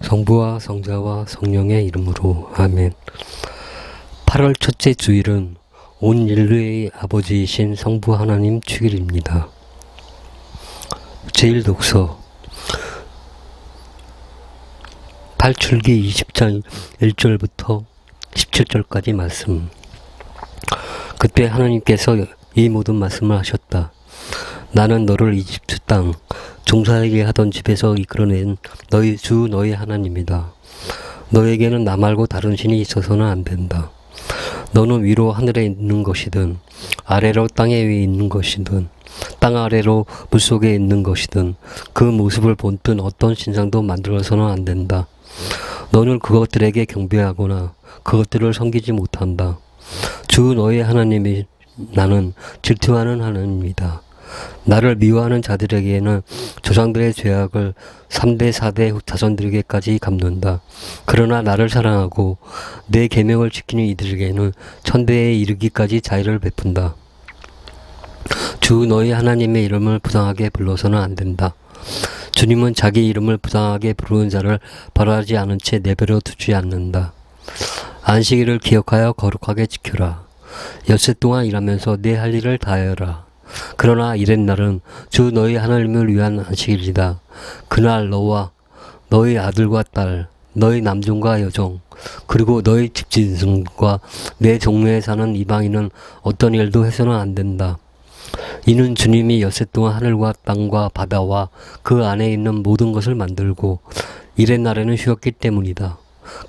성부와 성자와 성령의 이름으로 아멘. 8월 첫째 주일은 온 인류의 아버지이신 성부 하나님 축일입니다. 제1독서 8출기 20장 1절부터 17절까지 말씀. 그때 하나님께서 이 모든 말씀을 하셨다. 나는 너를 이집트 땅 종살이게 하던 집에서 이끌어낸 너희 주 너희 하나님이다. 너에게는 나 말고 다른 신이 있어서는 안 된다. 너는 위로 하늘에 있는 것이든 아래로 땅에 위에 있는 것이든 땅 아래로 물속에 있는 것이든 그 모습을 본뜬 어떤 신상도 만들어서는 안 된다. 너는 그것들에게 경배하거나 그것들을 섬기지 못한다. 주 너희 하나님이 나는 질투하는 하나님이다. 나를 미워하는 자들에게는 조상들의 죄악을 3대 4대 자손들에게까지 갚는다. 그러나 나를 사랑하고 내 계명을 지키는 이들에게는 천대에 이르기까지 자애를 베푼다. 주 너희 하나님의 이름을 부당하게 불러서는 안 된다. 주님은 자기 이름을 부당하게 부르는 자를 벌하지 않은 채 내버려 두지 않는다. 안식일을 기억하여 거룩하게 지켜라. 엿새 동안 일하면서 내 할 일을 다하여라. 그러나 이렛날은 주 너희 하나님을 위한 안식일이다. 그날 너와 너희 아들과 딸, 너희 남종과 여종, 그리고 너희 집진승과 내 종로에 사는 이방인은 어떤 일도 해서는 안 된다. 이는 주님이 엿새 동안 하늘과 땅과 바다와 그 안에 있는 모든 것을 만들고 이렛날에는 쉬었기 때문이다.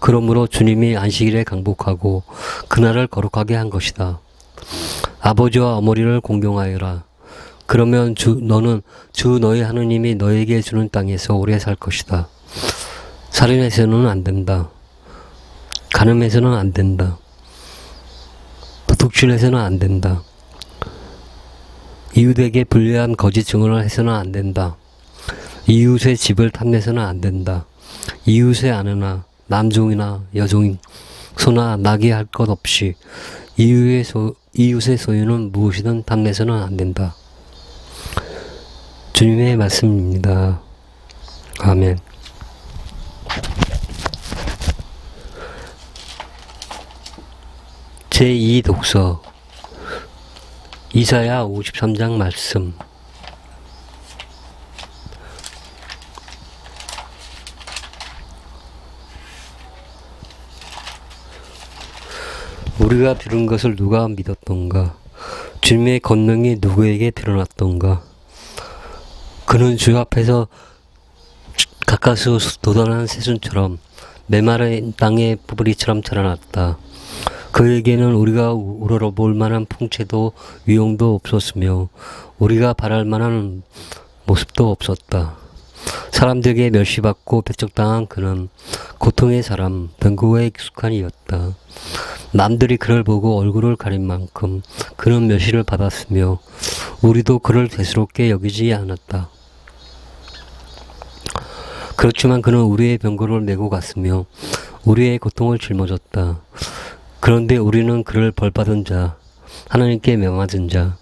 그러므로 주님이 안식일에 강복하고 그날을 거룩하게 한 것이다. 아버지와 어머니를 공경하여라. 그러면 너는 주 너희 하느님이 너에게 주는 땅에서 오래 살 것이다. 살인해서는 안 된다. 간음해서는 안 된다. 도둑질해서는 안 된다. 이웃에게 불리한 거짓 증언을 해서는 안 된다. 이웃의 집을 탐내서는 안 된다. 이웃의 아내나 남종이나 여종, 소나 나귀 할 것 없이 이웃의 소유는 무엇이든 탐내서는 안 된다. 주님의 말씀입니다. 아멘. 제2독서 이사야 53장 말씀. 우리가 들은 것을 누가 믿었던가? 주님의 권능이 누구에게 드러났던가? 그는 주 앞에서 가까스로 돋아난 새순처럼 메마른 땅의 뿌리처럼 자라났다. 그에게는 우리가 우러러볼 만한 풍채도 위용도 없었으며 우리가 바랄 만한 모습도 없었다. 사람들에게 멸시받고 배척당한 그는 고통의 사람, 병고에 익숙한 이였다. 남들이 그를 보고 얼굴을 가린 만큼 그는 멸시를 받았으며 우리도 그를 대수롭게 여기지 않았다. 그렇지만 그는 우리의 병고를 메고 갔으며 우리의 고통을 짊어졌다. 그런데 우리는 그를 벌받은 자, 하나님께 명하던 자,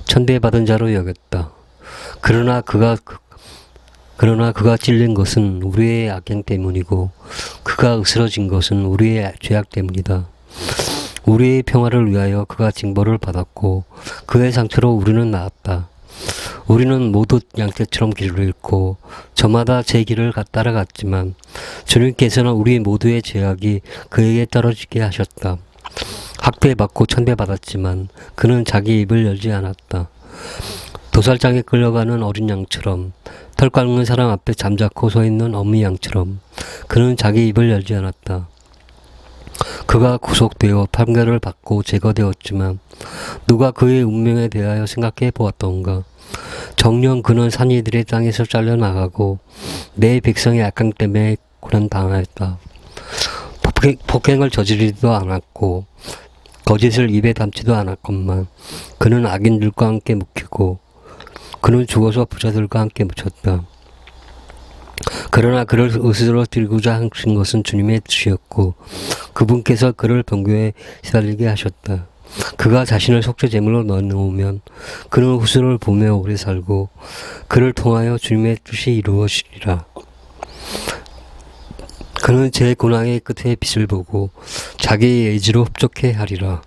천대받은 자로 여겼다. 그러나 그가 찔린 것은 우리의 악행 때문이고 그가 으스러진 것은 우리의 죄악 때문이다. 우리의 평화를 위하여 그가 징벌을 받았고 그의 상처로 우리는 나았다. 우리는 모두 양떼처럼 길을 잃고 저마다 제 길을 따라갔지만 주님께서는 우리 모두의 죄악이 그에게 떨어지게 하셨다. 학대받고 천대받았지만 그는 자기 입을 열지 않았다. 도살장에 끌려가는 어린 양처럼 털 깎는 사람 앞에 잠자코 서 있는 어미 양처럼 그는 자기 입을 열지 않았다. 그가 구속되어 판결을 받고 제거되었지만 누가 그의 운명에 대하여 생각해 보았던가? 정녕 그는 산이들의 땅에서 잘려나가고 내 백성의 악행 때문에 고난당하였다. 폭행을 저지르지도 않았고 거짓을 입에 담지도 않았건만 그는 악인들과 함께 묵히고 그는 죽어서 부자들과 함께 묻혔다. 그러나 그를 으스러뜨리고자 하신 것은 주님의 뜻이었고 그분께서 그를 병고에 시달리게 하셨다. 그가 자신을 속죄제물로 넣어놓으면 그는 후손을 보며 오래 살고 그를 통하여 주님의 뜻이 이루어지리라. 그는 제 고난의 끝에 빛을 보고 자기의 의지로 흡족해 하리라.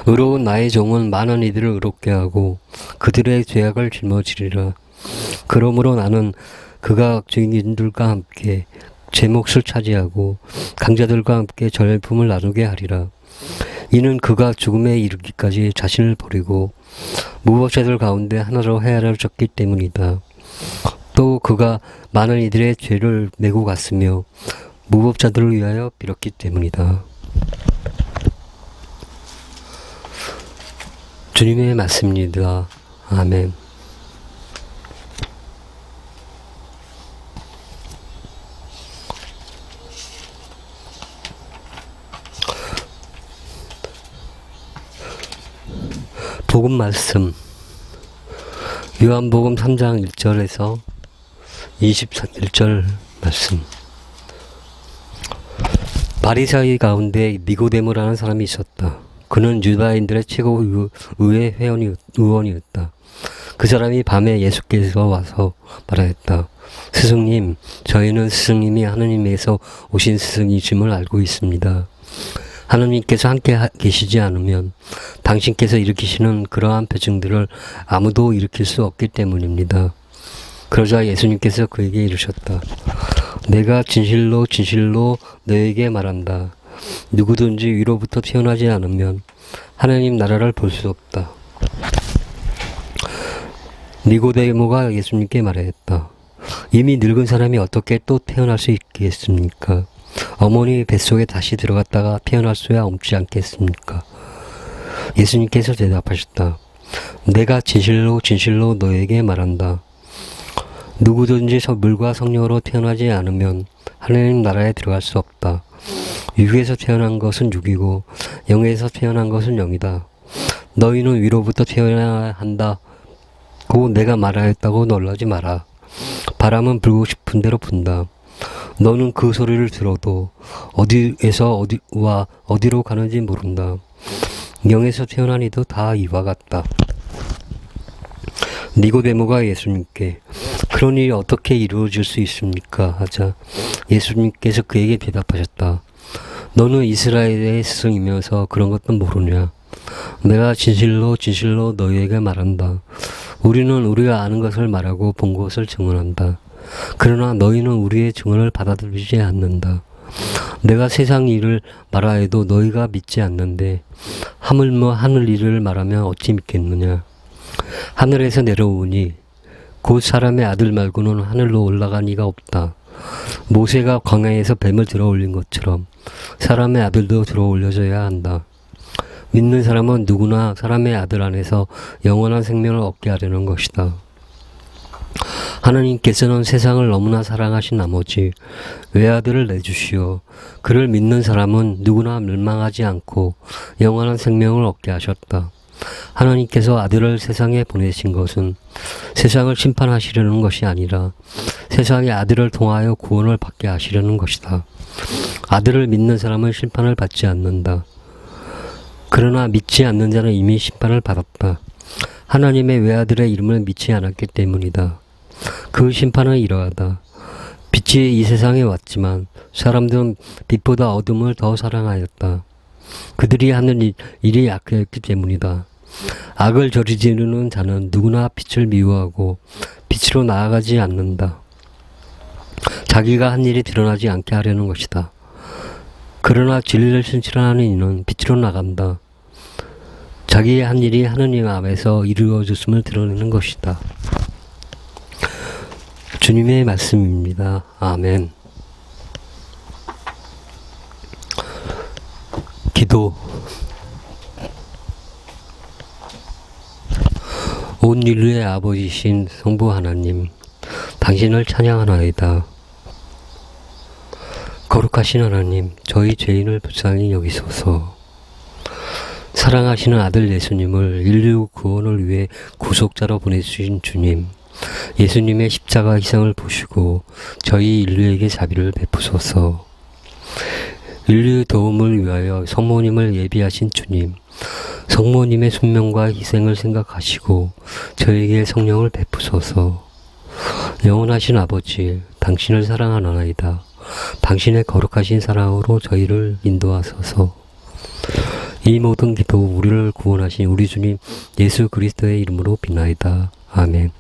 의로운 나의 종은 많은 이들을 의롭게 하고 그들의 죄악을 짊어지리라. 그러므로 나는 그가 죄인들과 함께 제 몫을 차지하고 강자들과 함께 전리품을 나누게 하리라. 이는 그가 죽음에 이르기까지 자신을 버리고 무법자들 가운데 하나로 헤아려졌기 때문이다. 또 그가 많은 이들의 죄를 메고 갔으며 무법자들을 위하여 빌었기 때문이다. 주님의 말씀입니다. 아멘. 복음 말씀 요한복음 3장 1절에서 21절 말씀. 바리사이 가운데 니고데모라는 사람이 있었다. 그는 유다인들의 최고 의회 의원이었다. 그 사람이 밤에 예수께서 와서 말하였다. 스승님, 저희는 스승님이 하느님에서 오신 스승이심을 알고 있습니다. 하느님께서 함께 계시지 않으면 당신께서 일으키시는 그러한 표징들을 아무도 일으킬 수 없기 때문입니다. 그러자 예수님께서 그에게 이르셨다. 내가 진실로 진실로 너에게 말한다. 누구든지 위로부터 태어나지 않으면 하나님 나라를 볼 수 없다. 니고데모가 예수님께 말했다. 이미 늙은 사람이 어떻게 또 태어날 수 있겠습니까? 어머니 뱃속에 다시 들어갔다가 태어날 수야 없지 않겠습니까? 예수님께서 대답하셨다. 내가 진실로 진실로 너에게 말한다. 누구든지 물과 성령으로 태어나지 않으면 하나님 나라에 들어갈 수 없다. 육에서 태어난 것은 육이고 영에서 태어난 것은 영이다. 너희는 위로부터 태어나야 한다고 내가 말하였다고 놀라지 마라. 바람은 불고 싶은 대로 분다. 너는 그 소리를 들어도 어디에서 어디로 가는지 모른다. 영에서 태어난 이도 다 이와 같다. 니고데모가 예수님께 그런 일이 어떻게 이루어질 수 있습니까? 하자 예수님께서 그에게 대답하셨다. 너는 이스라엘의 스승이면서 그런 것도 모르냐? 내가 진실로 진실로 너희에게 말한다. 우리는 우리가 아는 것을 말하고 본 것을 증언한다. 그러나 너희는 우리의 증언을 받아들이지 않는다. 내가 세상 일을 말하여도 너희가 믿지 않는데 하물며 하늘 일을 말하면 어찌 믿겠느냐? 하늘에서 내려오니 곧 사람의 아들 말고는 하늘로 올라간 이가 없다. 모세가 광야에서 뱀을 들어올린 것처럼 사람의 아들도 들어올려져야 한다. 믿는 사람은 누구나 사람의 아들 안에서 영원한 생명을 얻게 하려는 것이다. 하나님께서는 세상을 너무나 사랑하신 나머지 외아들을 내주시어 그를 믿는 사람은 누구나 멸망하지 않고 영원한 생명을 얻게 하셨다. 하나님께서 아들을 세상에 보내신 것은 세상을 심판하시려는 것이 아니라 세상의 아들을 통하여 구원을 받게 하시려는 것이다. 아들을 믿는 사람은 심판을 받지 않는다. 그러나 믿지 않는 자는 이미 심판을 받았다. 하나님의 외아들의 이름을 믿지 않았기 때문이다. 그 심판은 이러하다. 빛이 이 세상에 왔지만 사람들은 빛보다 어둠을 더 사랑하였다. 그들이 하는 일이 악했기 때문이다. 악을 저지르는 자는 누구나 빛을 미워하고 빛으로 나아가지 않는다. 자기가 한 일이 드러나지 않게 하려는 것이다. 그러나 진리를 신실하는 이는 빛으로 나간다. 자기의 한 일이 하느님 앞에서 이루어졌음을 드러내는 것이다. 주님의 말씀입니다. 아멘. 기도. 온 인류의 아버지신 성부 하나님, 당신을 찬양하나이다. 거룩하신 하나님, 저희 죄인을 불쌍히 여기소서. 사랑하시는 아들 예수님을 인류 구원을 위해 구속자로 보내주신 주님, 예수님의 십자가 희생을 보시고 저희 인류에게 자비를 베푸소서. 인류의 도움을 위하여 성모님을 예비하신 주님, 성모님의 순명과 희생을 생각하시고 저에게 성령을 베푸소서. 영원하신 아버지, 당신을 사랑하나이다. 당신의 거룩하신 사랑으로 저희를 인도하소서. 이 모든 기도 우리를 구원하신 우리 주님 예수 그리스도의 이름으로 비나이다. 아멘.